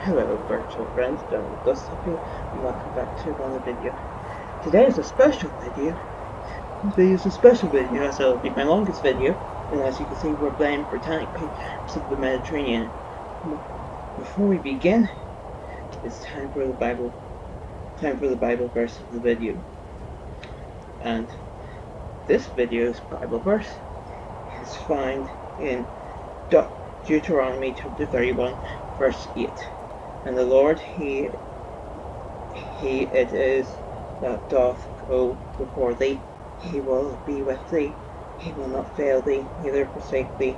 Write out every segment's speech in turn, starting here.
Hello virtual friends, Donald Gustav here, and welcome back to another video. Today is a special video. Today is a special video as it will be my longest video, and as you can see we're playing Britannic Pirates of the Mediterranean. Before we begin, it's time for the Bible verse of the video. And this video's Bible verse is found in Deuteronomy chapter 31 verse 8. And the Lord, He it is that doth go before thee. He will be with thee. He will not fail thee, neither forsake thee.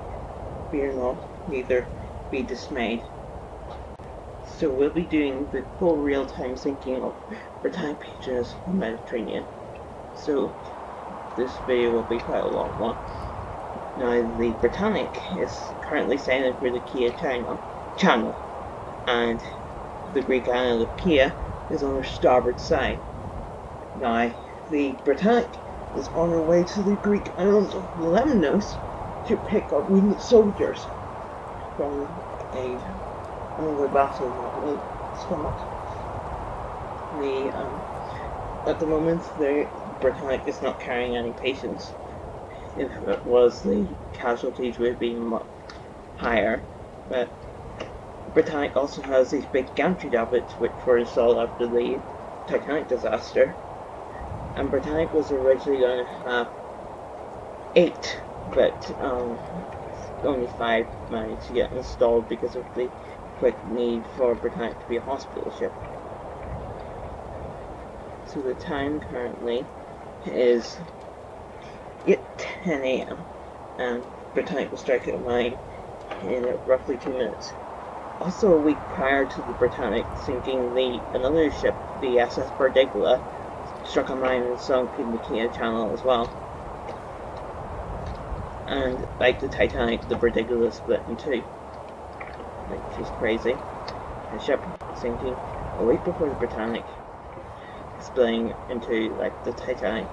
Fear not, neither be dismayed. So we'll be doing the full real-time sinking of Britannic patroness in the Mediterranean. So this video will be quite a long one. Now the Britannic is currently sailing through the Kea Channel, and the Greek island of Kea is on her starboard side. Now, the Britannic is on her way to the Greek island of Lemnos to pick up wounded soldiers from another battle that will start. At the moment, the Britannic is not carrying any patients. If it was, the casualties would be much higher, but Britannic also has these big gantry davits which were installed after the Titanic disaster, and Britannic was originally going to have 8, but only 5 managed to get installed because of the quick need for Britannic to be a hospital ship. So the time currently is 8:10 AM, and Britannic will strike at mine in roughly 2 minutes. Also, a week prior to the Britannic sinking, another ship, the SS Berdigla, struck a mine and sunk in the Kea Channel as well. And like the Titanic, the Berdigla split in two, which is crazy. The ship sinking a week before the Britannic, splitting into like the Titanic.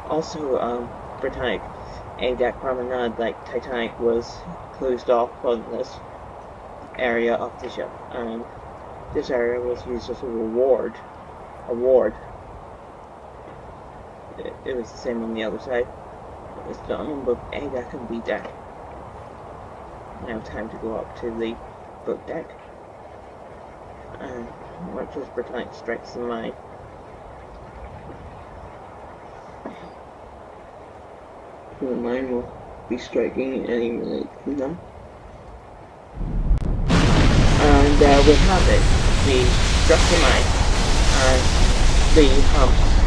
Also, Britannic, a deck promenade like Titanic was closed off on this area of the ship, and this area was used as a ward. It was the same on the other side. It was done on both A deck and B deck. Now time to go up to the boat deck and watch as Britannic strikes the mine. The mine will be striking any minute from now. And we have it. We struck the mine, and the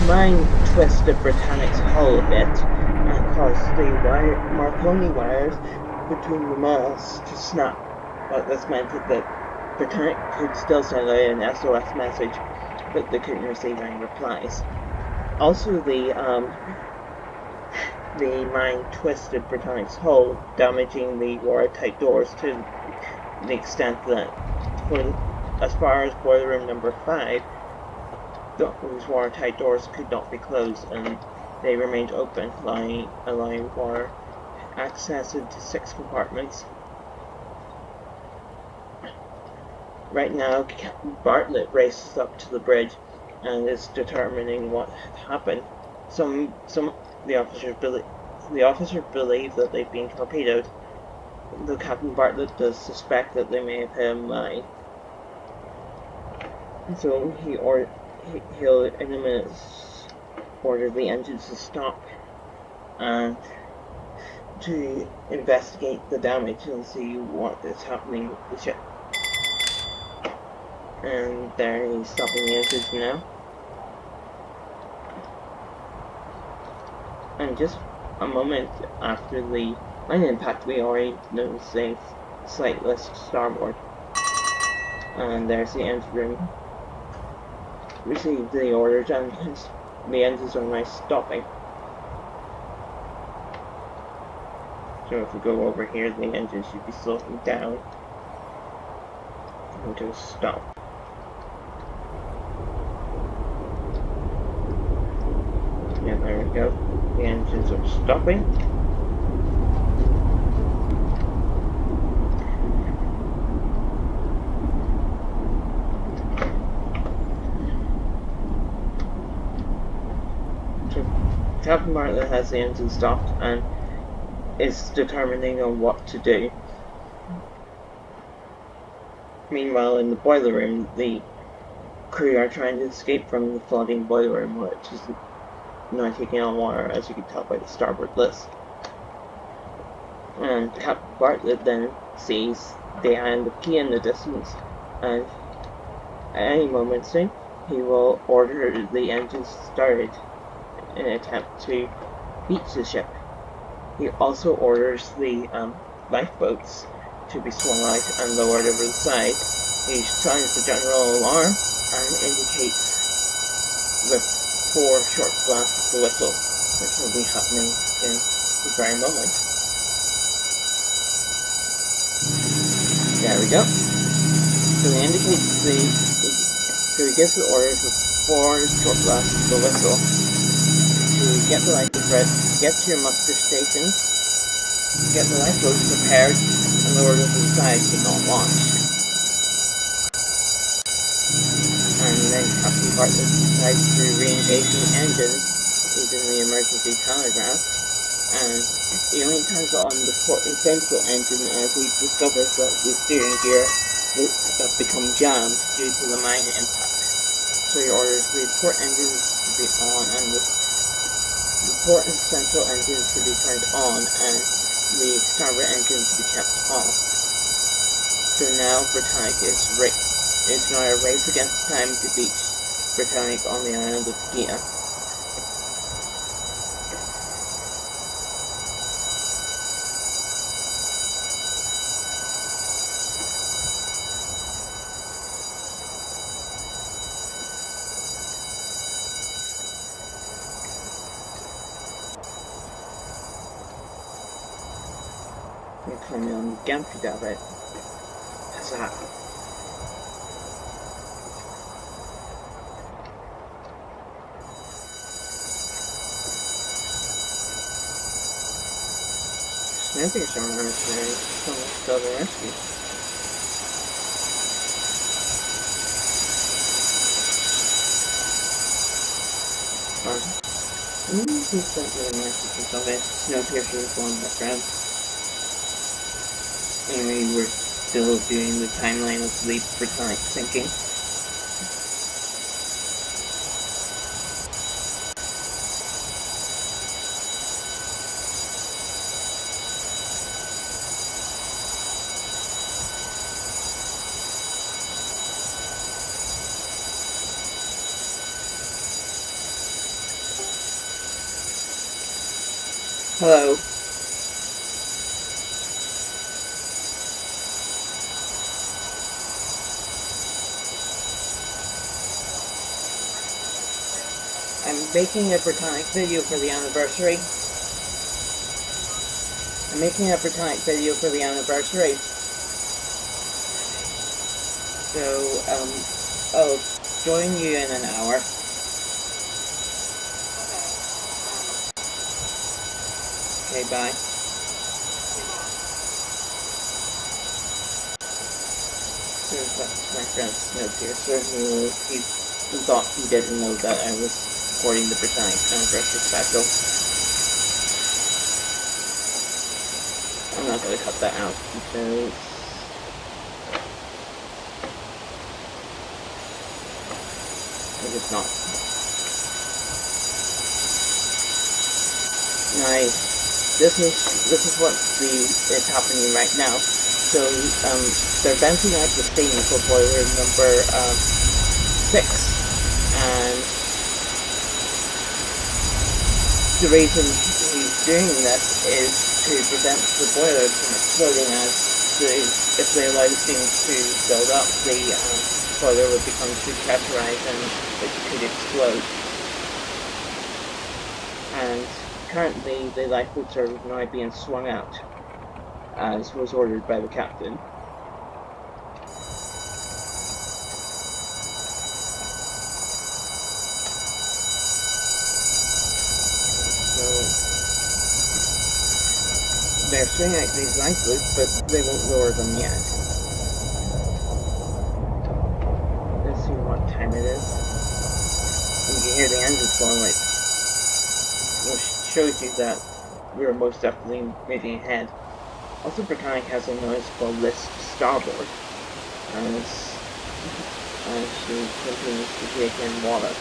mine twisted Britannic's hull a bit and caused the Marconi wires between the masts to snap. But this meant that Britannic could still send out an SOS message, but they couldn't receive any replies. Also, the mine twisted Britannic's hull, damaging the watertight doors to the extent that, as far as boiler room number 5, those watertight doors could not be closed, and they remained open, allowing water access into 6 compartments. Right now, Captain Bartlett races up to the bridge and is determining what had happened. The officers believe that they've been torpedoed, though Captain Bartlett does suspect that they may have hit a mine. So he'll in a minute order the engines to stop and to investigate the damage and see what is happening with the ship. And there, he's stopping the engines now. And just a moment after the mine impact, we already noticed a slight lift starboard. And there's the engine room. Received the orders, and the engines are now stopping. So if we go over here, the engine should be slowing down until stop. Yeah, there we go. The engines are stopping. Captain Bartlett has the engine stopped and is determining on what to do. Meanwhile, in the boiler room, the crew are trying to escape from the flooding boiler room, which is now taking on water, as you can tell by the starboard list. And Captain Bartlett then sees the island of Key in the distance, and at any moment soon, he will order the engines started in an attempt to beach the ship. He also orders the lifeboats to be swung out and lowered over the side. He sounds the general alarm and indicates with 4 short blasts of the whistle, which will be happening in the very moment. There we go. So he indicates so he gives the orders with 4 short blasts of the whistle to get the lifeboats ready, get to your muster stations, get the lifeboats prepared and lowered over the side but not launched. And then Captain Bartlett decides to re-engage the engines using the emergency telegraph, and he only turns on the port and central engine as he discovers that the steering gear has become jammed due to the mine impact. So he orders the port engines to be on and the port and central engines to be turned on and the starboard engine to be kept off. So now Britannic is now a race against time to beach Britannic on the island of Gia. We're climbing on the gantry davit. Huzzah! Snowpiercer alarm is ready. Someone still the rescue. He sent me a message or something. Snowpiercer is going background. Anyway, we're still doing the timeline of the Britannic sinking. Hello. I'm making a Britannic video for the anniversary. So, I'll join you in an hour. Okay, bye. So that's my friend Snowpiercer, who he thought he didn't know that I was recording the Britannic anniversary special. I'm not going to cut that out because I'm just not. Nice. This is what is happening right now. So they're venting out the steam for boiler number 6, and the reason he's doing this is to prevent the boiler from exploding, as if they allow the steam to build up, the boiler would become too pressurized and it could explode. And currently, the lifeboats are now being swung out, as was ordered by the captain. So they're swinging out these lifeboats, but they won't lower them yet. Let's see what time it is. You can hear the engines going like, oh shows you that we're most definitely moving ahead. Also, Britannic has a noticeable list starboard as she continues to take in water.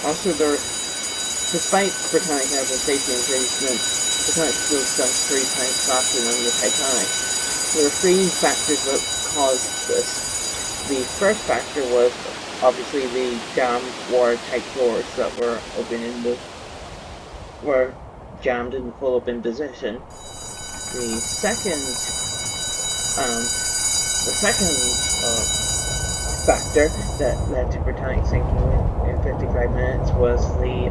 Also, despite Britannic having safety improvements, Britannic still sunk 3 times faster than the Titanic. There are 3 factors that caused this. The first factor was obviously the dam watertight doors that were jammed in full open position. The second factor that led to Britannic sinking in 55 minutes was the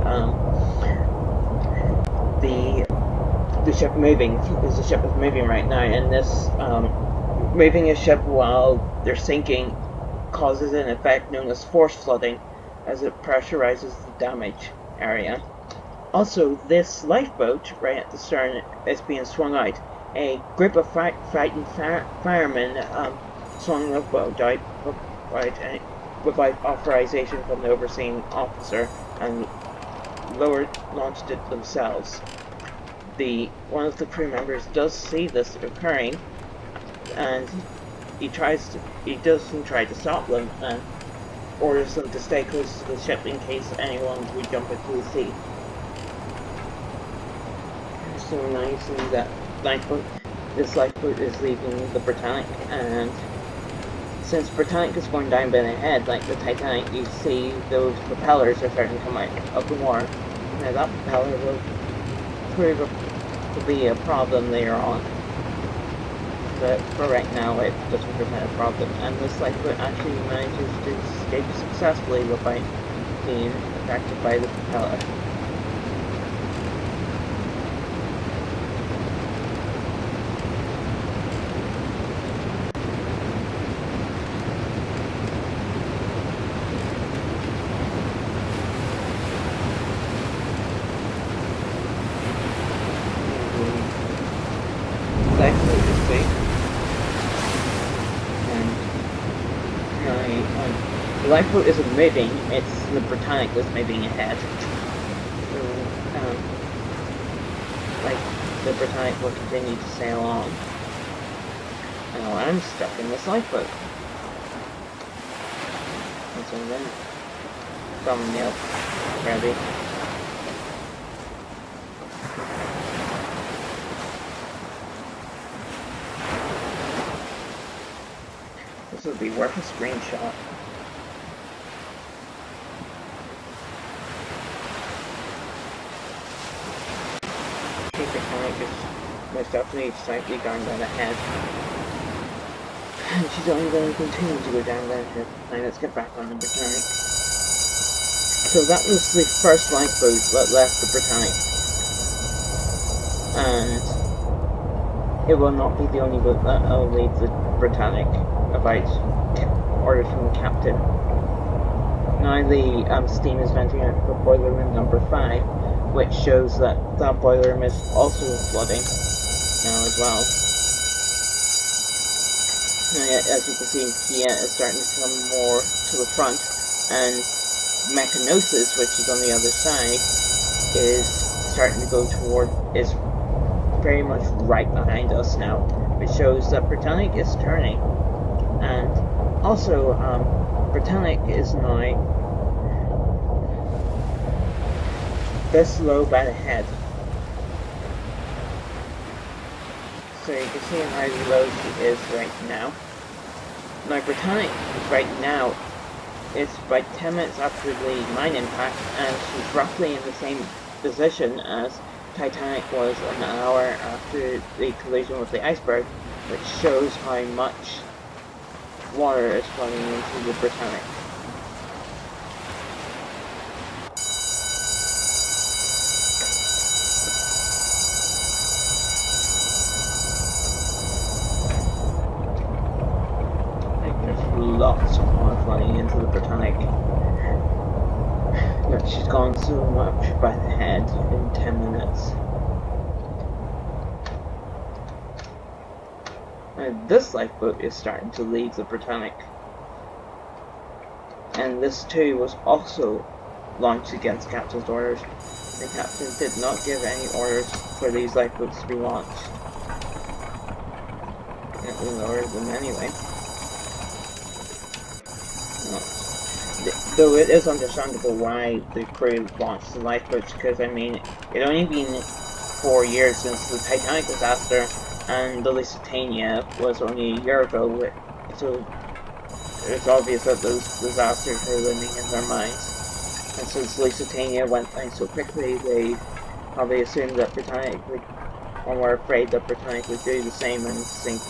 ship moving. The ship is moving right now, and this moving a ship while they're sinking causes an effect known as force flooding, as it pressurizes the damage area. Also, this lifeboat right at the stern is being swung out. A group of frightened firemen swung the boat out without authorization from the overseeing officer and launched it themselves. One of the crew members does see this occurring, and he doesn't try to stop them and orders them to stay close to the ship in case anyone would jump into the sea. So now you see that this lifeboat is leaving the Britannic, and since Britannic is going down by the head like the Titanic, you see those propellers are starting to come out of the water. Now that propeller will prove to be a problem later on, but for right now it doesn't present a problem, and this lifeboat actually manages to escape successfully without being affected by the propeller. The lifeboat isn't moving, it's the Britannic that's moving ahead. So, the Britannic will continue to sail on. Now I'm stuck in this lifeboat. What's in there? Thumbnail. Ready? This would be worth a screenshot. Britannic is most definitely slightly going down ahead. And she's only going to continue to go down there. Now let's get back on the Britannic. So that was the first lifeboat that left the Britannic. And it will not be the only boat that will leave the Britannic about orders from the captain. Now the steam is venting out of boiler room number 5, which shows that that boiler room is also flooding now as well. Now, as you can see, Kia is starting to come more to the front, and Mechanosis, which is on the other side, is starting to go is very much right behind us now, which shows that Britannic is turning. And also, Britannic is now this low by the head. So you can see how low she is right now. Now Britannic right now is about 10 minutes after the mine impact, and she's roughly in the same position as Titanic was an hour after the collision with the iceberg, which shows how much water is flooding into the Britannic. Lots of water flooding into the Britannic. But she's gone so much by the head in 10 minutes. Now this lifeboat is starting to leave the Britannic. And this too was also launched against the captain's orders. The captain did not give any orders for these lifeboats to be launched. It was ordered them anyway. Though it is understandable why the crew launched the lifeboats, because I mean, it only been 4 years since the Titanic disaster, and the Lusitania was only a year ago, so it's obvious that those disasters are living in their minds. And since Lusitania went down so quickly, they probably assumed that Britannic would, or were afraid that Britannic would do the same and sink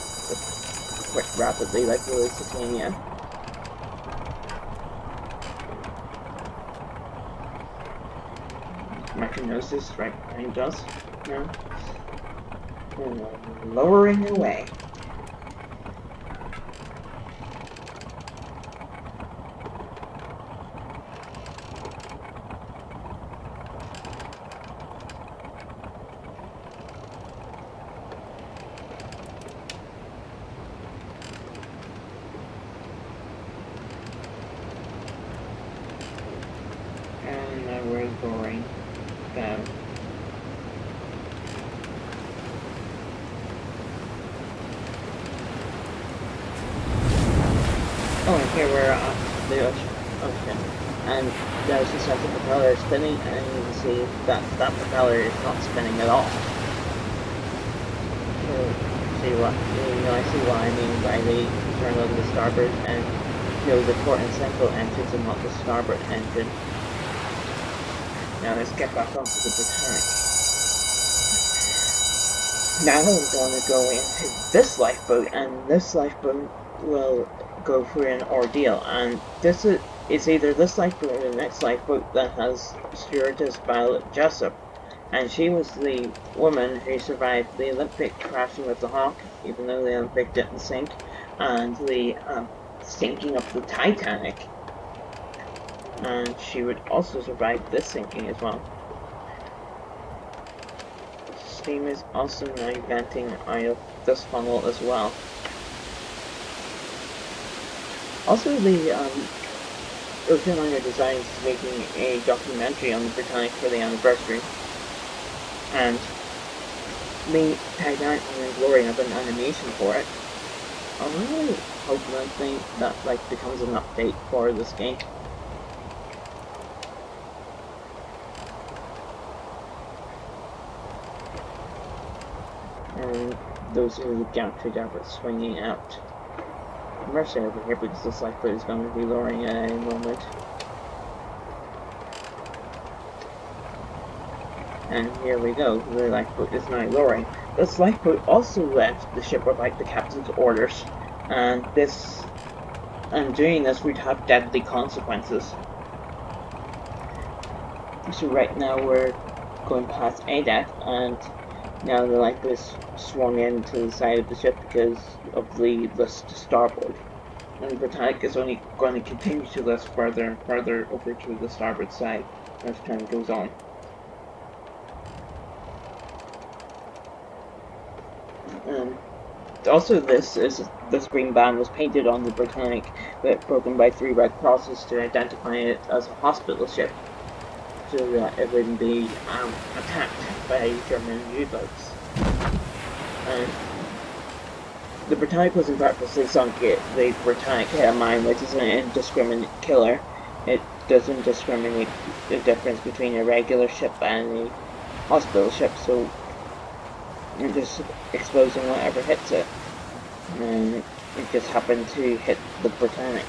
quite rapidly like the Lusitania. Martin knows this right behind us now. And lowering away. And now we're lowering down. Oh, and here we're at the ocean, and there's a sense of propeller spinning, and you can see that that propeller is not spinning at all. So, I see what I mean by the turn on the starboard and the port and central engines and not the starboard engine. Now let's get back onto the Britannic. Now we're going to go into this lifeboat, and this lifeboat will go through an ordeal, and this is it's either this lifeboat or the next lifeboat that has stewardess Violet Jessup, and she was the woman who survived the Olympic crashing with the Hawk, even though the Olympic didn't sink, and the sinking of the Titanic, and she would also survive this sinking as well. Steam is also now venting out of this funnel as well. Also, the Ocean Liner Designs is making a documentary on the Britannic for the anniversary, and the Titanic and Glory have an animation for it. I really hope and think that becomes an update for this game. And those are the gantry davits swinging out. Mercy over here because this lifeboat is going to be lowering at any moment. And here we go, the lifeboat is now lowering. This lifeboat also left the ship without the captain's orders, and doing this would have deadly consequences. So right now we're going past A deck, and now the lifeboat is swung into the side of the ship because of the list to starboard. And Britannic is only going to continue to list further and further over to the starboard side as time goes on. Also, this green band was painted on the Britannic, but broken by 3 red crosses to identify it as a hospital ship, so that it wouldn't be attacked by German U-boats. The Britannic wasn't purposely sunk. The Britannic hit a mine, which is an indiscriminate killer. It doesn't discriminate the difference between a regular ship and a hospital ship, so you're just exposing whatever hits it. And it just happened to hit the Britannic.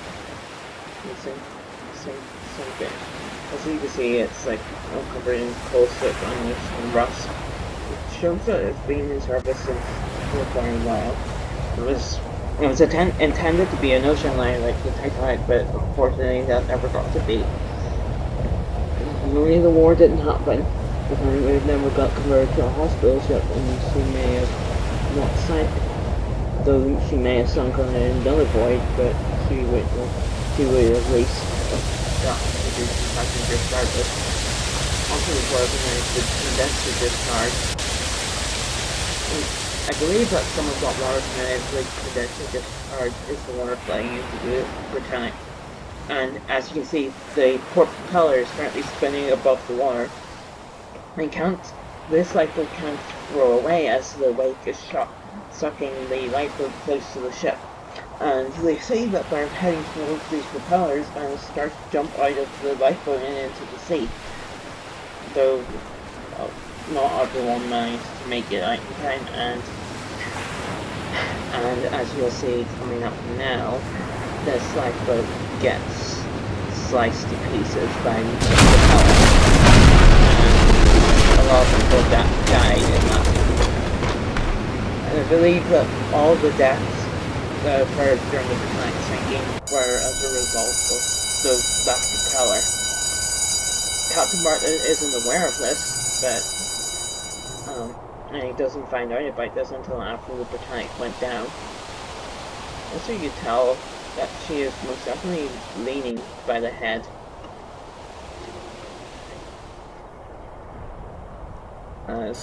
Same bit. As you can see, it's covered in coal soot and rust. It shows that it's been in service since for quite a while. It was intended to be an ocean liner like the Titanic, but unfortunately that never got to be. Only the war didn't happen. It never got converted to a hospital ship, and she may have not sank. Though she may have sunk on another voyage, but she would at least got reduced passenger regardless. Also, the organized the condenser discharge. I believe that some of that water connected with condenser discharge is the water flying into the Britannic. And as you can see, the port propeller is currently spinning above the water. This lifeboat can't row away as the wake is sucking the lifeboat close to the ship. And they say that they're heading towards these propellers and start to jump out of the lifeboat and into the sea. Though not everyone managed to make it out in time, and as you'll see coming up now, this lifeboat gets sliced to pieces by the propeller, and a lot of people died in that. And I believe that all the deaths that occurred during the Britannic sinking were as a result of that propeller. Captain Bartlett isn't aware of this, but and he doesn't find out about this until after the Britannic went down. And so you tell that she is most definitely leaning by the head. As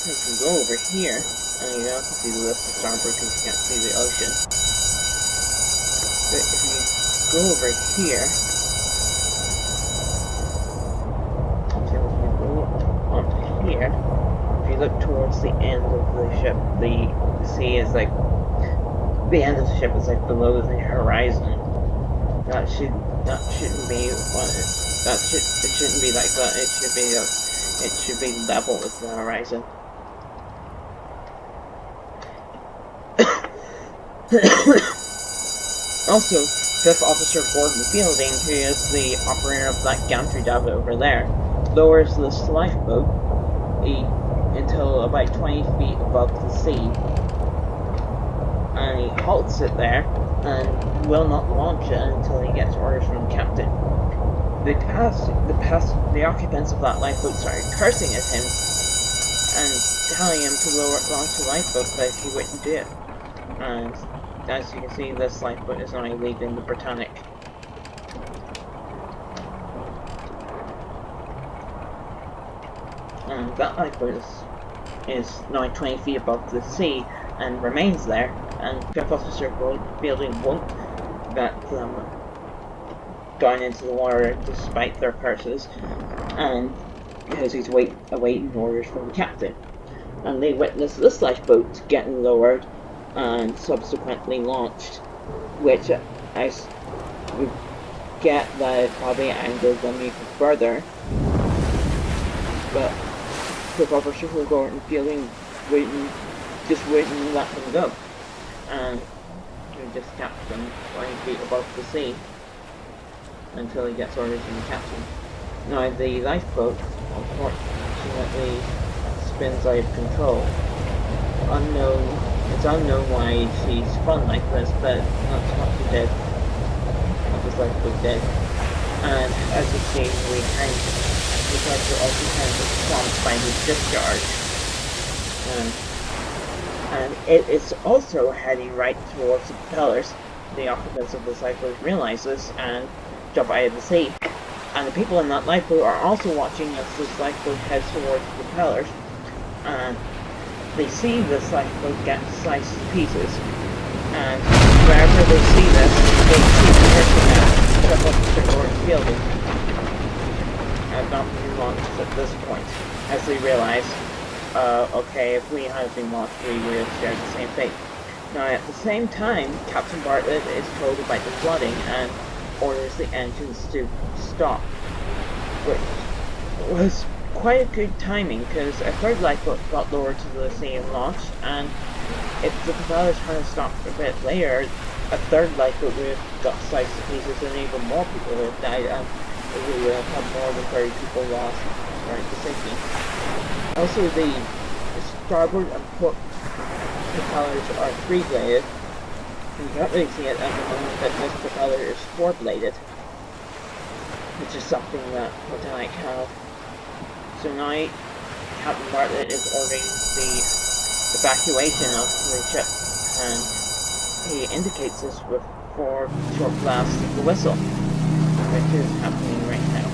you can go over here, and you don't have to see the lift of starboard because you can't see the ocean. But if you go over here, if you look towards the end of the ship, the sea is like, the end of the ship is like below the horizon. That shouldn't be what it shouldn't be like that. It should be level with the horizon. Also, Fifth Officer Gordon Fielding, who is the operator of that gantry davit over there, lowers this lifeboat until about 20 feet above the sea, and he halts it there and will not launch it until he gets orders from the captain. The occupants of that lifeboat started cursing at him and telling him to launch the lifeboat, but he wouldn't do it. And as you can see, this lifeboat is now leaving the Britannic. And that lifeboat is now 20 feet above the sea and remains there, and Fifth Officer Fielding won't let them down into the water despite their curses, and because he's awaiting orders from the captain. And they witness this lifeboat getting lowered and subsequently launched, which I would get that it probably angered them even further, but Fifth Officer Gordon Fielding wouldn't let them go, and he just kept them 20 feet above the sea until he gets orders from the captain. Now the lifeboat, unfortunately, spins out of control. It's unknown why she spun like this, but that's what she did. What this lifeboat did. And as you see, the lifeboat also kind of swamped by his discharge. And it is also heading right towards the propellers. The occupants of this lifeboat realize this and jump out of the sea. And the people in that lifeboat are also watching as this lifeboat heads towards the propellers. And they see this lifeboat get sliced to pieces. And wherever they see this, they see the person that Fifth Officer Gordon Fielding have not been launched at this point, as they realize, okay, if we had been launched, we would have shared the same fate. Now, at the same time, Captain Bartlett is told about the flooding and orders the engines to stop, which was quite a good timing, because a third lifeboat got lowered to the sea and launched, and if the propellers had stopped a bit later, a third lifeboat would have got sliced to pieces and even more people would have died, and we would have had more than 30 people lost during the sinking. Also, the starboard and port propellers are three-bladed. You can't really see it at the moment, but this propeller is four-bladed, which is something that Titanic had. So now, Captain Bartlett is ordering the evacuation of the ship, and he indicates this with 4 short blasts of the whistle, which is happening right now.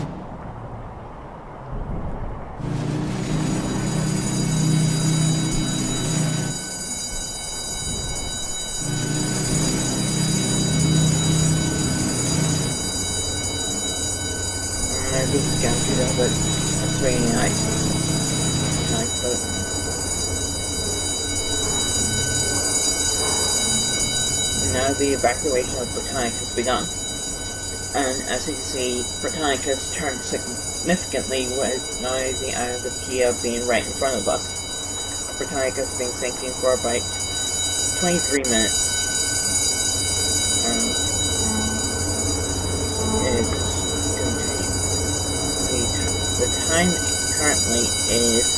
Davit swinging lifeboat. Now the evacuation of Britannic has begun, and as you can see, Britannic has turned significantly with now the island of Kiev being right in front of us. Britannic has been sinking for about 23 minutes, and the time currently is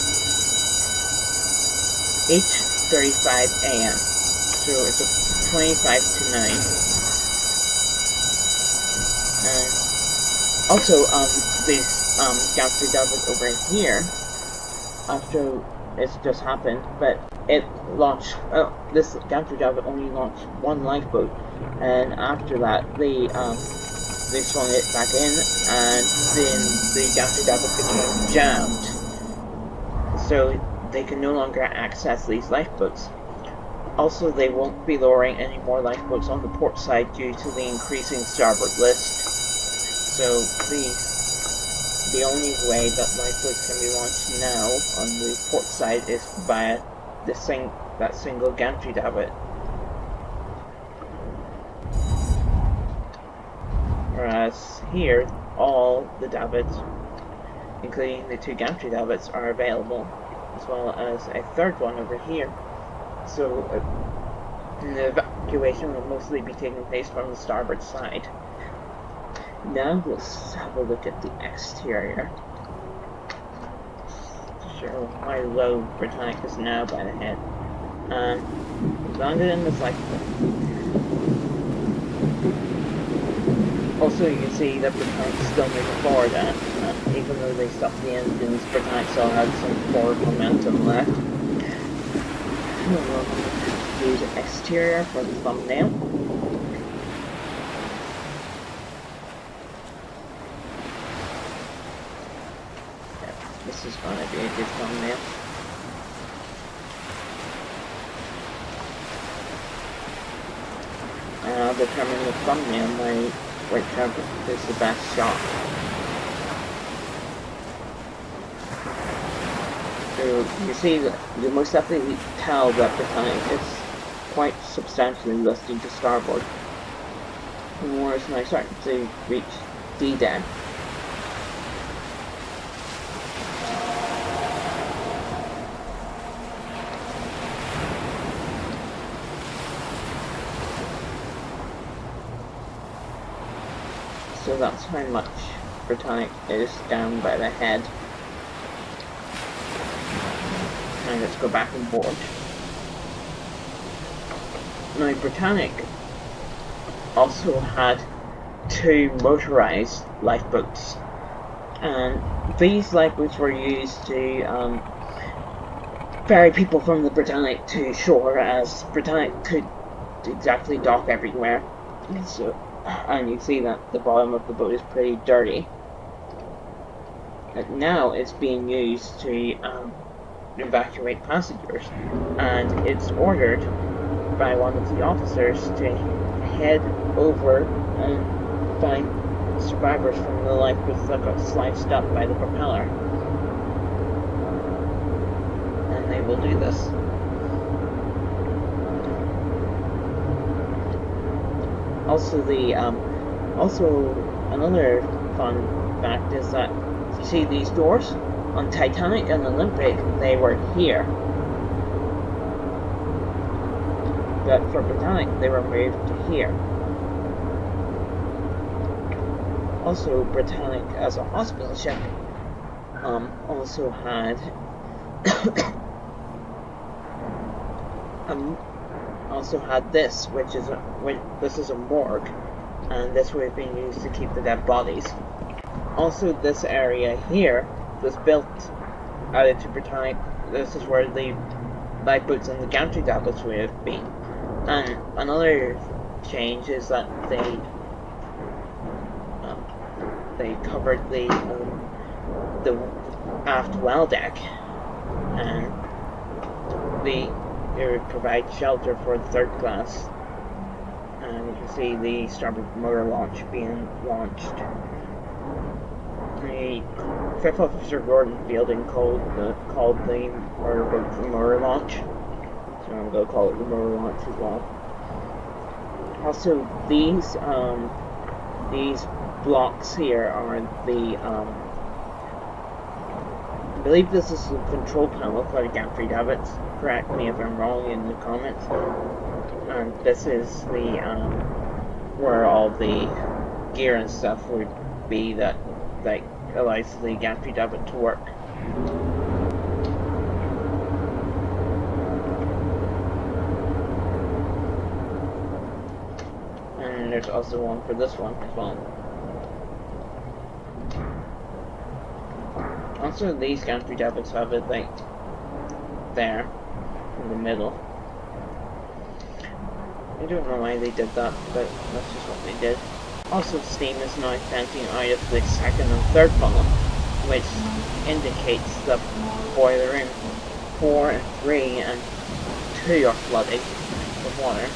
8:35 a.m. So it's 25 to 9. And also, this Gantry Davit over here, after it's just happened, but it launched, this Gantry Davit only launched one lifeboat, and after that, they swung it back in, and then the Gantry Davit became jammed, so they can no longer access these lifeboats. Also, they won't be lowering any more lifeboats on the port side due to the increasing starboard list. So the only way that lifeboats can be launched now on the port side is via that single Gantry Davit. Whereas here, all the davits, including the two Gantry Davits, are available, as well as a third one over here. So the evacuation will mostly be taking place from the starboard side. Now let's have a look at the exterior to show how low Britannic is now by the head. We landed in this lifeboat. Also, you can see that Britannic is still moving forward, even though they stopped the engines, Britannic still has some forward momentum left. We'll do the exterior for the thumbnail. Yeah, this is going to be a good thumbnail. And I'll determine the thumbnail by whichever is the best shot. So you see that you most definitely tell that Britannic is quite substantially listed to starboard. And more is now starting to reach D-deck. So that's how much Britannic is down by the head. And let's go back on board. Now, Britannic also had two motorized lifeboats, and these lifeboats were used to ferry people from the Britannic to shore, as Britannic could exactly dock everywhere. And you see that the bottom of the boat is pretty dirty. But now it's being used to evacuate passengers, and it's ordered by one of the officers to head over and find survivors from the lifeboats that got sliced up by the propeller, and they will do this. Also, another fun fact is that you see these doors on Titanic and Olympic, they were here, but for Britannic they were moved to here. Also, Britannic as a hospital ship also had this, which is this is a morgue, and this would have been used to keep the dead bodies. Also, this area here was built out to Britannic. This is where the lifeboats and the Gantry Davits would have been. And another change is that they covered the aft well deck, and they would provide shelter for the third class. And you can see the starboard motor launch being launched. The Fifth Officer Gordon Fielding called the murder boat the murder launch. So I'm going to call it the murder launch as well. Also, these blocks here are the I believe this is the control panel for the gantry davits. Correct me if I'm wrong in the comments. And this is the where all the gear and stuff would be that allows the gantry davit to work. And there's also one for this one as well. Also, these gantry davits have it like there in the middle. I don't know why they did that, but that's just what they did. Also, steam is now venting out of the second and third funnel, which indicates that boiler room 4 and 3 and 2 are flooded with water.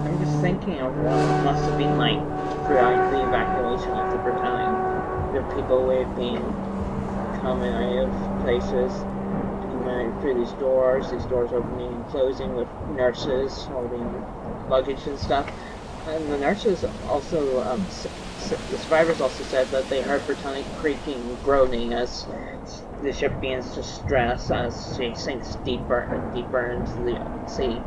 I'm just thinking of what it must have been like throughout the evacuation of the Britannic. The people would have been coming out of places, coming out through these doors opening and closing with nurses holding luggage and stuff. And the nurses also, the survivors also said that they heard Britannic creaking and groaning as the ship begins to stress as she sinks deeper and deeper into the sea.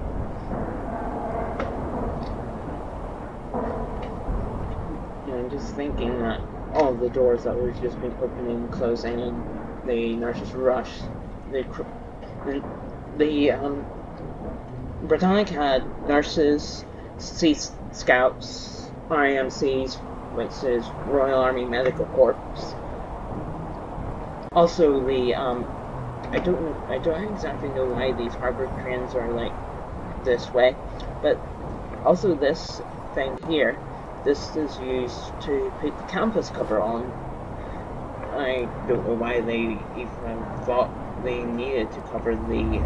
I'm just thinking that all the doors that were just been opening and closing, and the nurses rushed. The Britannic had nurses, Sea Scouts, RMCs, which is Royal Army Medical Corps. Also, the I don't exactly know why these harbour trains are like this way, but also this thing here. This is used to put the canvas cover on. I don't know why they even thought they needed to cover the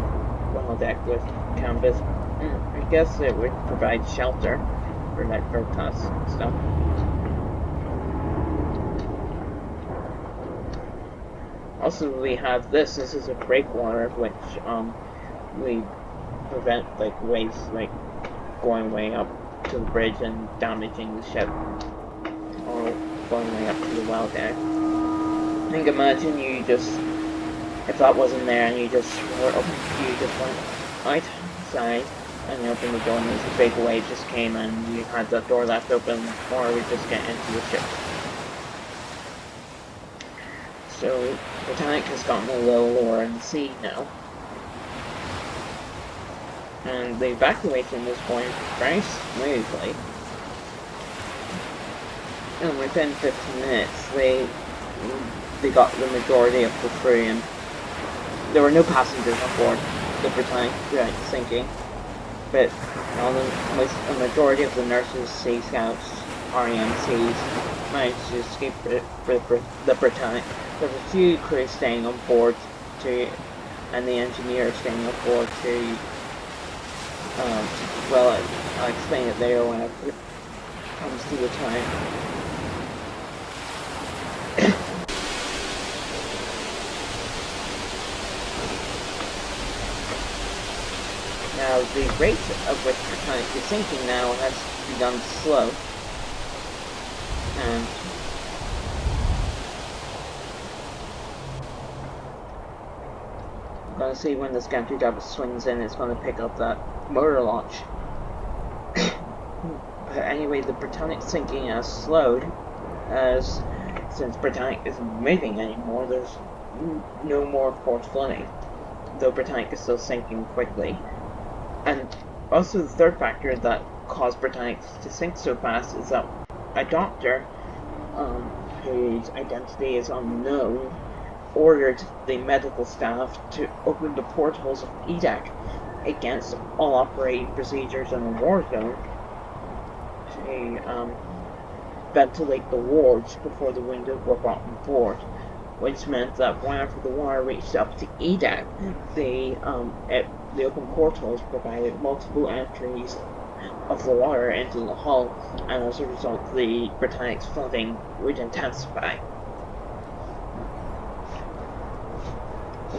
well deck with canvas. I guess it would provide shelter for like broadcast stuff. Also, we have this. This is a breakwater, which we prevent like waves like going way up to the bridge and damaging the ship, or going way up to the well deck. I think imagine you just, if that wasn't there and you just went outside and you opened the door and this big wave just came and you had that door left open, or we just get into the ship. So Titanic has gotten a little lower in the sea now. And the evacuation was going very smoothly. And within 15 minutes, they got the majority of the crew in. There were no passengers on board the Britannic throughout the sinking, but a majority of the nurses, Sea Scouts, RMCs managed to escape the Britannic. There were a few crews staying on board and the engineers staying on board to. Well, I'll explain it later when it comes to the time. Now, the rate of which Britannic is sinking now has begun to slow. And I'm going to see when this gantry davit swings in, it's going to pick up that motor launch. But anyway, the Britannic sinking has slowed, as since Britannic isn't moving anymore, there's no more force flooding, though Britannic is still sinking quickly. And also the third factor that caused Britannic to sink so fast is that a doctor, whose identity is unknown, ordered the medical staff to open the portholes of EDAC against all operating procedures in a war zone to ventilate the wards before the windows were brought on board, which meant that whenever the water reached up to EDAC, the open portholes provided multiple entries of the water into the hull, and as a result the Britannic's flooding would intensify.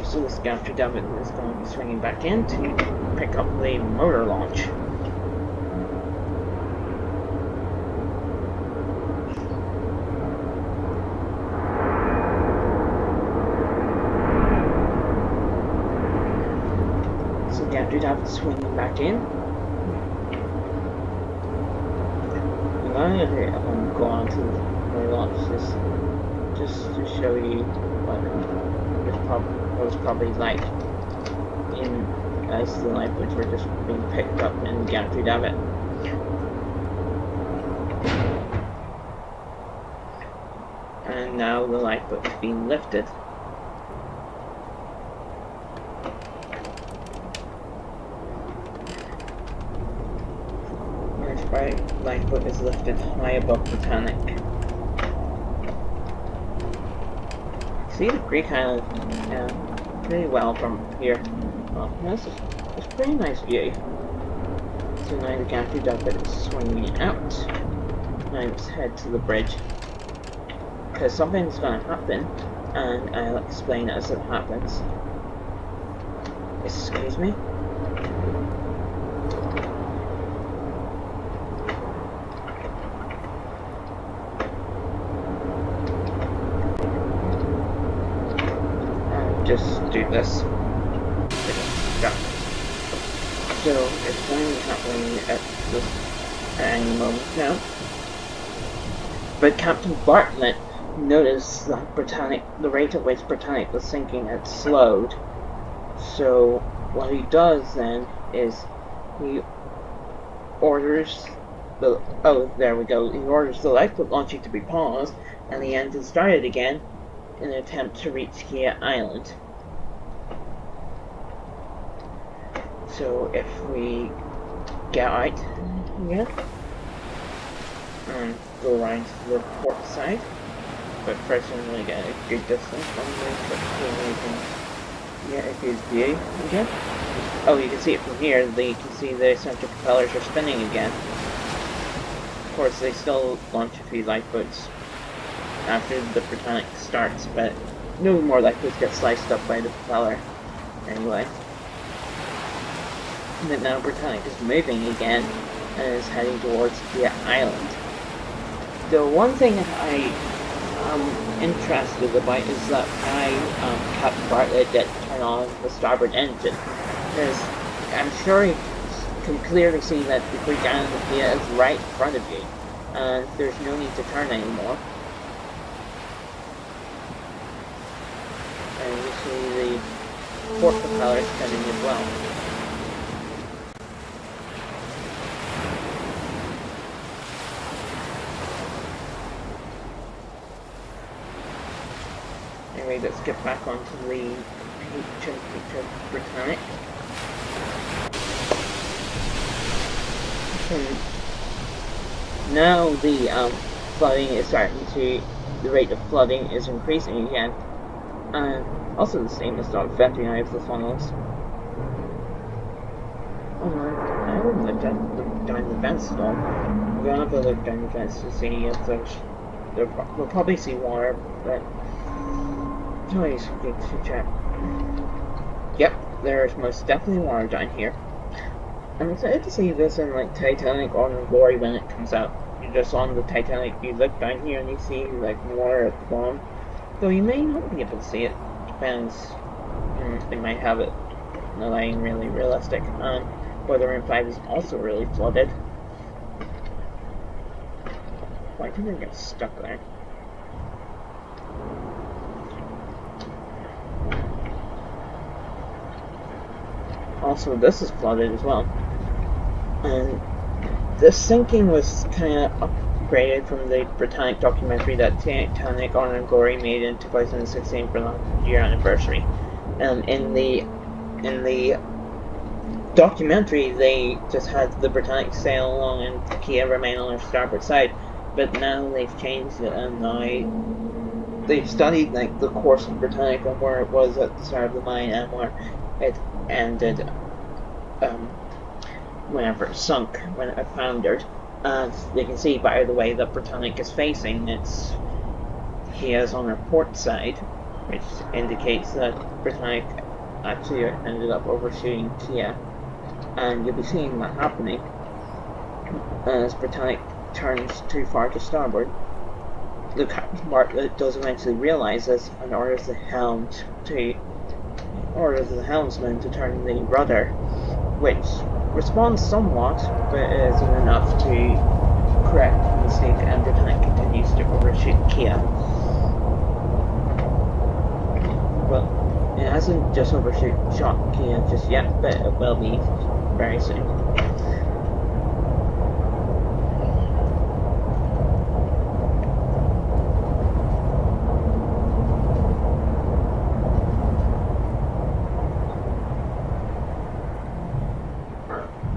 So this Gantry David is going to be swinging back in to pick up the motor launch. So Gantry David is swinging back in. And I'm going to go on to the motor launch just to show you what was probably like as the lifeboats were just being picked up in Gantry David. And now the lifeboat is being lifted. The lifeboat is lifted high above Britannic. See the Greek Island pretty well from here. Well, it's a pretty nice view. So now the Gantry David is swinging out. Now let's head to the bridge, because something's going to happen, and I'll explain as it happens. Excuse me. Just do this. So it's going to be happening at any moment now. But Captain Bartlett noticed that the rate at which Britannic was sinking had slowed. So what he does then is he orders the he orders the lifeboat launching to be paused and the engine started again in an attempt to reach Kea Island. So if we get out again and go around to the port side, but first I'm going to get a good distance from the ship so we can get a good view again. Oh, you can see it from here. You can see the central propellers are spinning again. Of course, they still launch a few lifeboats after the Britannic starts, but no more lifeboats get sliced up by the propeller anyway. But now Britannic is moving again and is heading towards Kea Island. The one thing that I am interested about is that Captain Bartlett did turn on the starboard engine, because I'm sure you can clearly see that the Greek Island of Kea is right in front of you, and there's no need to turn anymore. And you see the port propellers spinning as well. Anyway, let's get back onto the HMHS Britannic. Now the flooding is the rate of flooding is increasing again. Also the same as not affecting any of the funnels. I haven't looked down the vents though. I'm gonna go look down the vents to see if we'll probably see water, but it's always good to check. Yep, there's most definitely water down here. I'm excited to see this in like Titanic Honor and Glory when it comes out. You're just on the Titanic, you look down here and you see like water at the bottom. Though you may not be able to see it. Depends. They might have it lying really realistic. And Weather Room 5 is also really flooded. Why did I get stuck there? Also, this is flooded as well. And this sinking was kind of upgraded from the Britannic documentary that Titanic Honor and Glory made in 2016 for the 100-year anniversary. In the documentary, they just had the Britannic sail along and Kea remain on their starboard side, but now they've changed it, and now they've studied like the course of Britannic and where it was at the start of the mine and where it ended. whenever it sunk, when it foundered. And you can see by the way that Britannic is facing, he is on her port side, which indicates that Britannic actually ended up overshooting Kia. And you'll be seeing that happening as Britannic turns too far to starboard. The Captain Bartlett does eventually realise this and orders the helmsman to turn the rudder, which responds somewhat, but isn't enough to correct the mistake, and Britannic continues to overshoot Kia. Well, it hasn't just overshot Kia just yet, but it will be very soon.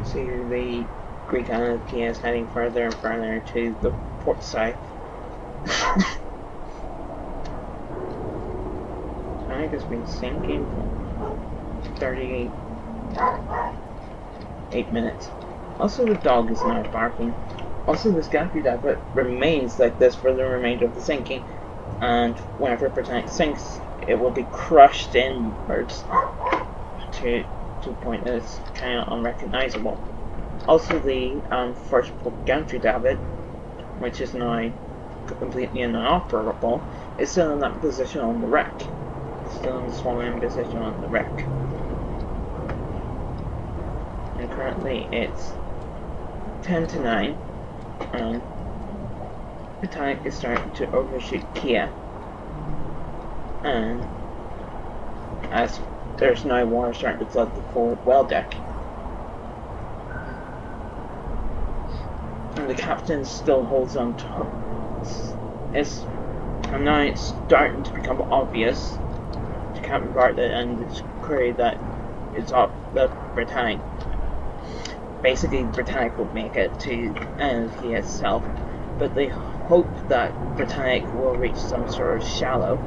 So the Greek island of Kia is heading further and further to the port side. Titanic has been sinking for 38 minutes. Also, the dog is now barking. Also, this gantry debit remains like this for the remainder of the sinking, and whenever Britannic sinks, it will be crushed inwards to a point that it's kind of unrecognizable. Also, the first gantry davit, which is now completely inoperable, is still in that position on the wreck. It's still in the swallowing position on the wreck. And currently it's 10 to 9, and Titanic is starting to overshoot Kia. And as there's now water starting to flood the forward well deck. And the captain still holds on to her. And now it's starting to become obvious to Captain Bartlett and his crew that it's up the Britannic. Basically, Britannic will make it to Kia itself, but they hope that Britannic will reach some sort of shallow.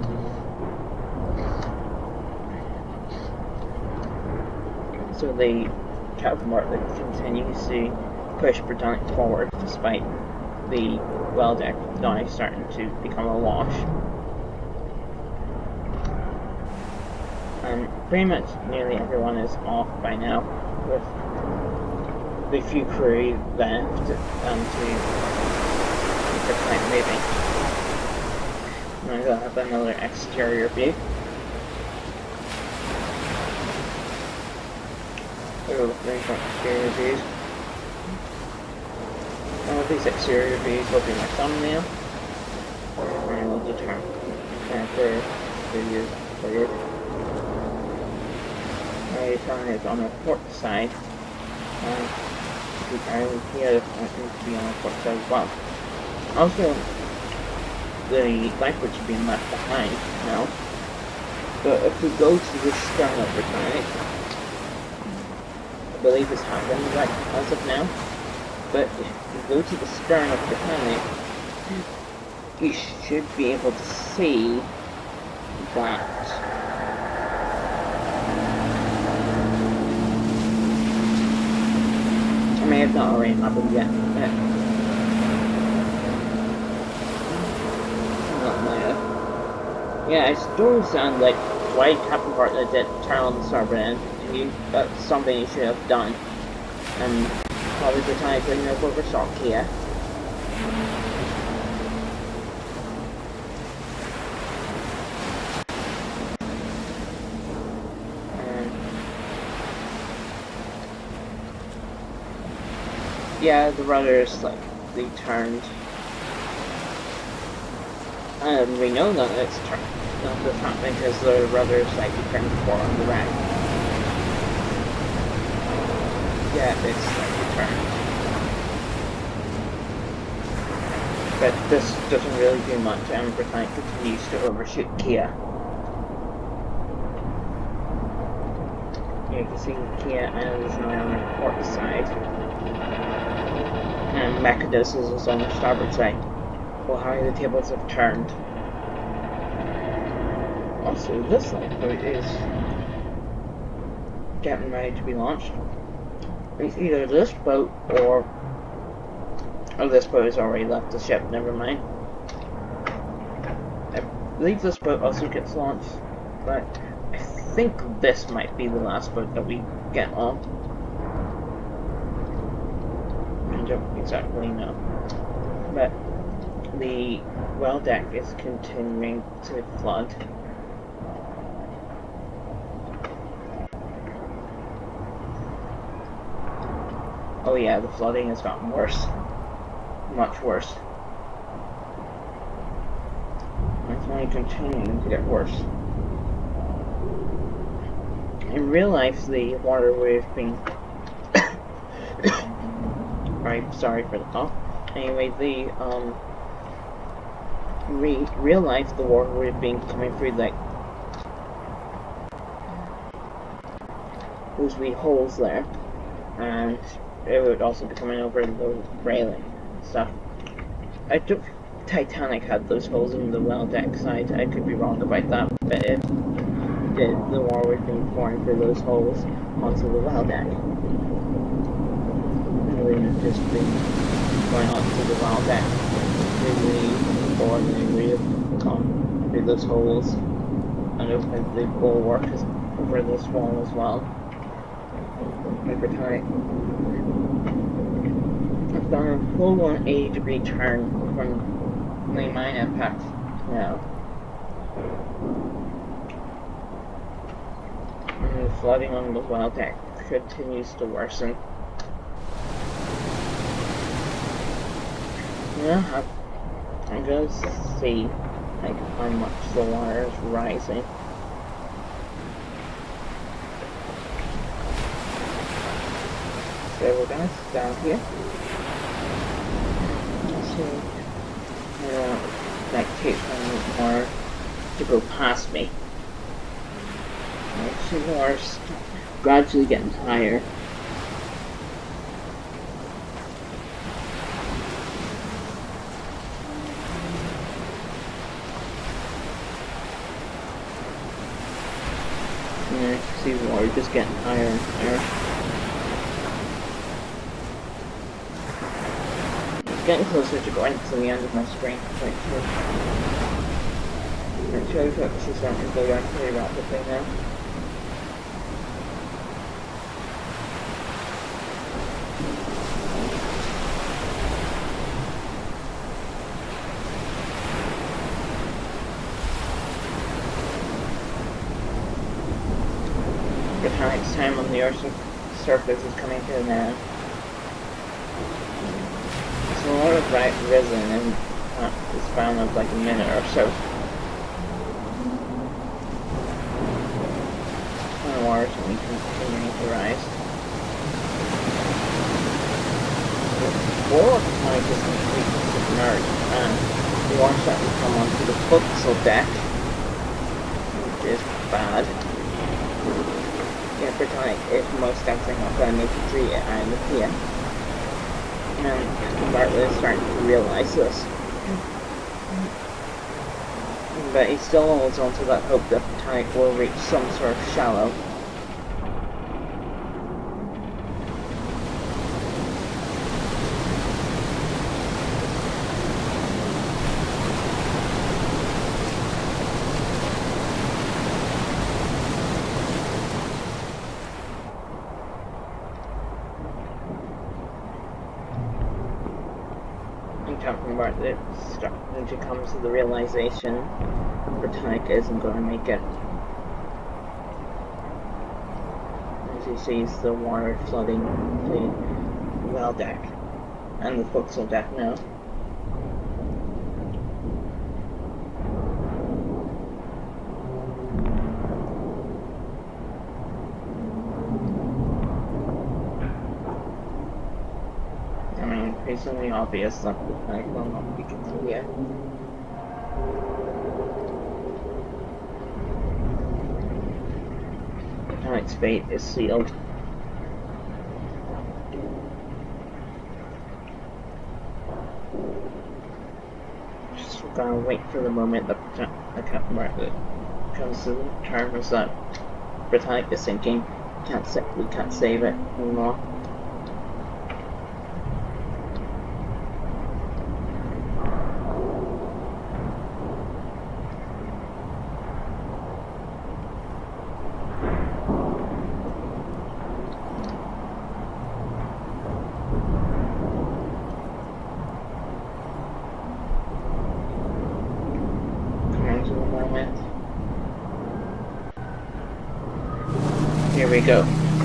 So the Captain Bartlett continues to push Britannic forward despite the well deck now starting to become awash. And pretty much nearly everyone is off by now, with the few crew left to keep Britannic moving. Now they'll have another exterior view. We're looking for exterior views. One of these exterior views will be my thumbnail, and we'll determine for video forward. My turn is on the port side, and the island here is going to be on the port side as well. Also, the lifeboat should be left behind now, but if we go to the stern of Britannic, I believe this happened right as of now. But if you go to the stern of Britannic, you should be able to see that it may have not already happened yet. Yeah, it does sound like why Captain Bartlett did turn on the starboard end. That's something you should have done. And probably Britannic wouldn't have overshot Kia. Yeah, the rudder is slightly turned. And we know that it's turned. That's happening because the rudder is slightly turned forward on the right. Yeah, it's slightly turned. But this doesn't really do much, and Britannic continues to overshoot Kia. You can see Kia is now on the port side, and Mechadus is on the starboard side. Well, how the tables have turned. Also, this lifeboat is getting ready to be launched. It's either this boat or this boat has already left the ship, never mind. I believe this boat also gets launched, but I think this might be the last boat that we get on. I don't exactly know. But the well deck is continuing to flood. Oh yeah, the flooding has gotten worse. Much worse. It's only continuing to get worse. In real life, the water would have been... I'm sorry for the cough. Anyway, the, real life, the water would have been coming through, like, those wee holes there. And it would also be coming over the railing and stuff. I don't think Titanic had those holes in the well deck side. I could be wrong about that, but if it did, the water would have been pouring through those holes onto the well deck. It would have just been going onto the well deck through the board, and then we would have gone through those holes and opened the bulwark over this wall as well. Over time. I've done a full 180-degree turn from the mine impact now. And the flooding on the well deck continues to worsen. Yeah, I'm going to see like how much the water is rising. So we're going to stand here. So I don't want that cape more to go past me. The water's gradually getting higher. And you can see the water just getting higher and higher. Getting closer to going to the end of my screen. Right here. Make sure the focus is starting to go down pretty rapidly now. Britannic's time on the Earth's surface is coming to an end. So a lot of right risen in the span of like a minute or so. And the water's only continuing to rise. All of the tonic is completely submerged, and the water starting to come onto the forecastle deck, which is bad. Yeah, Britannic is most definitely not going to make it to the island of here. And Bartlett is starting to realize this. But he still holds on to that hope that Britannic will reach some sort of shallow. Captain Bartlett starting to come to the realization Britannic isn't going to make it. As he sees the water flooding the well deck and the forecastle deck now. Increasingly obvious that I will not be through yet. Britannic's fate is sealed. Just gonna wait for the moment that Captain Bartlett comes to the terms that Britannic is sinking. We can't save it anymore.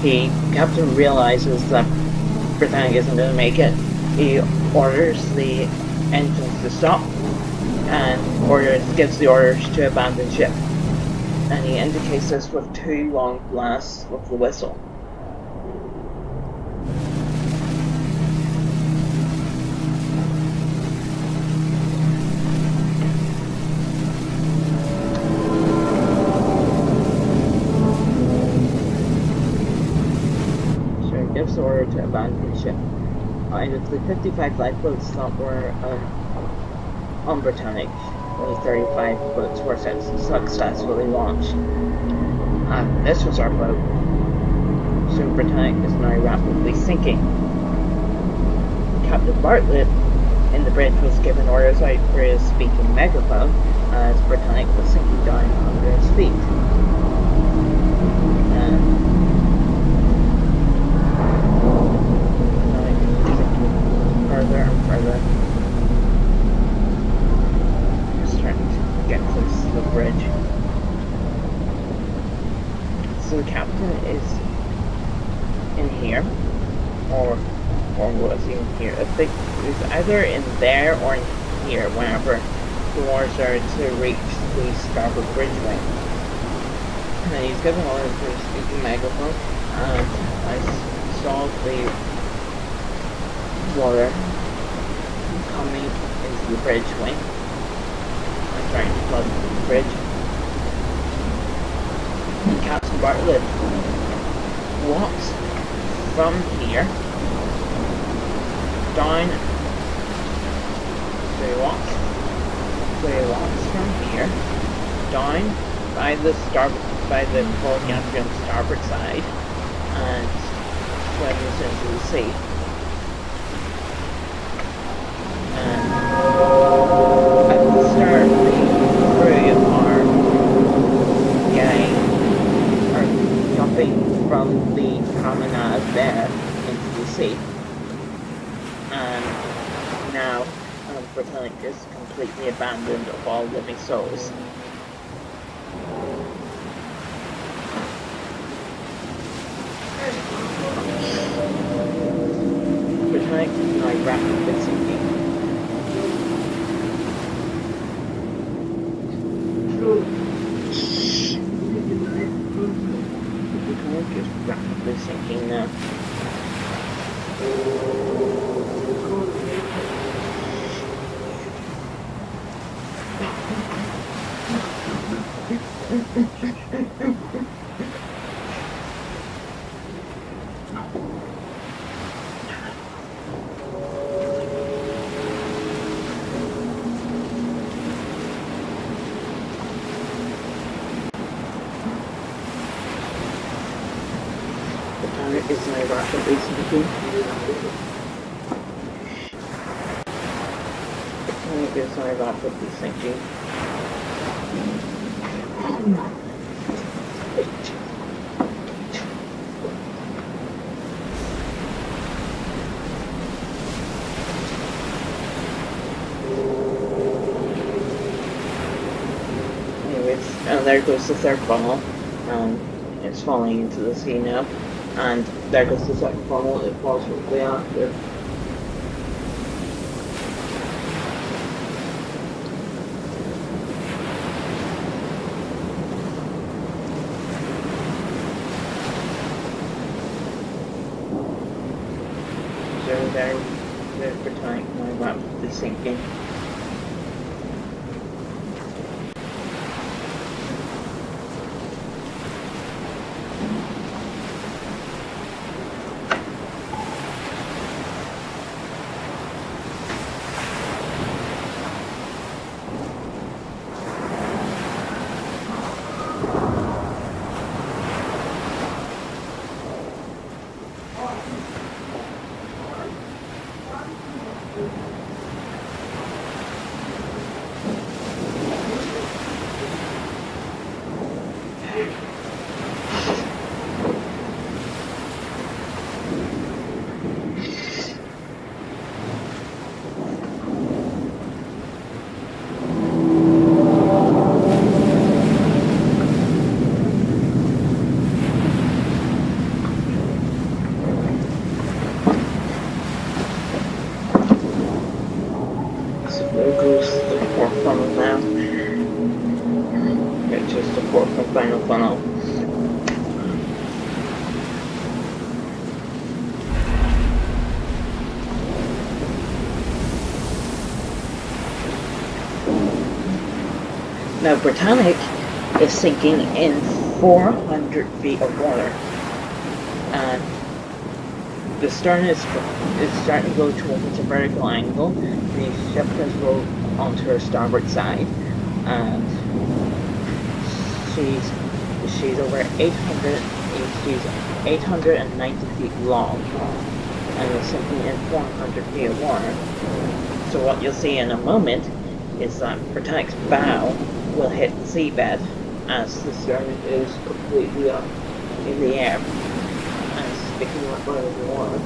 The captain realizes that Britannic isn't going to make it. He orders the engines to stop and gives the orders to abandon ship. And he indicates this with 2 long blasts with the whistle. So he gives the order to abandon ship. Out of the 55 lifeboats that were on Britannic, only 35 boats were successfully launched. And this was our boat. So Britannic is now rapidly sinking. Captain Bartlett in the bridge was given orders out for his speaking megaphone as Britannic was sinking down under his feet. Further and further. Just trying to get close to the bridge. So the captain is in here, or was he in here? I think he's either in there or in here whenever the orders are to reach the starboard bridge wing. And he's given orders for his speaking megaphone, and I saw the water coming into the bridge wing. I'm trying to flood the bridge. And Captain Bartlett walks from here down. So he walks from here down by the fore gantry on the starboard side and swims into the sea. And at the start, the crew are jumping from the promenade there into the sea. And now Britannic is completely abandoned of all living souls. Britannic is now rapidly sinking. Britannic is rapidly sinking now. Is now rapidly sinking. Titanic is now rapidly sinking. Anyways, and there goes the third funnel. It's falling into the sea now. And there goes the second funnel, it falls quickly after. So there's Britannic now rapidly sinking. Now, Britannic is sinking in 400 feet of water, and the stern is starting to go towards a vertical angle. The ship has rolled onto her starboard side, and she's over 890 feet long, and is sinking in 400 feet of water. So what you'll see in a moment is that Britannic's bow will hit the seabed as the stern is completely up in the air and sticking up out of the water.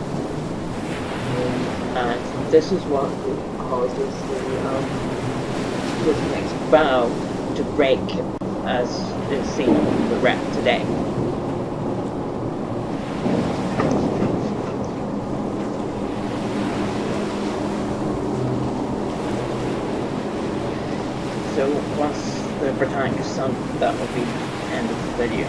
And this is what causes the Britannic's bow to break, as is seen on the wreck today. So once the Britannic is sunk, that will be the end of the video.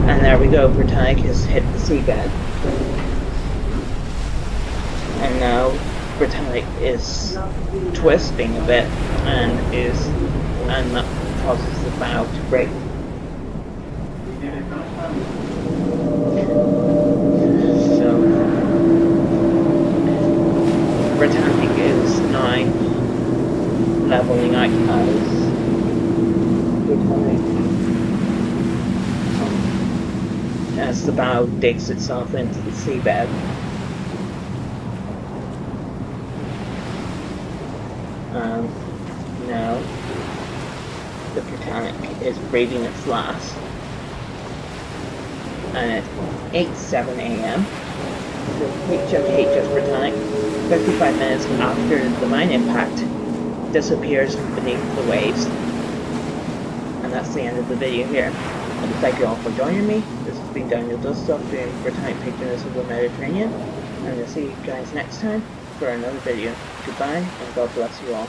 And there we go, Britannic has hit the seabed. And now Britannic is twisting a bit and that causes the bow to break. So Britannic is now leveling out as the bow digs itself into the seabed. Now the Britannic is breathing its last, and at 8:07 a.m. the HMHS Britannic, 55 minutes after the mine impact, disappears beneath the waves. And that's the end of the video here. And thank you all for joining me. This has been Daniel Dustoff doing Britannic Patroness of the Mediterranean, and I'll see you guys next time for another video. Goodbye, and God bless you all.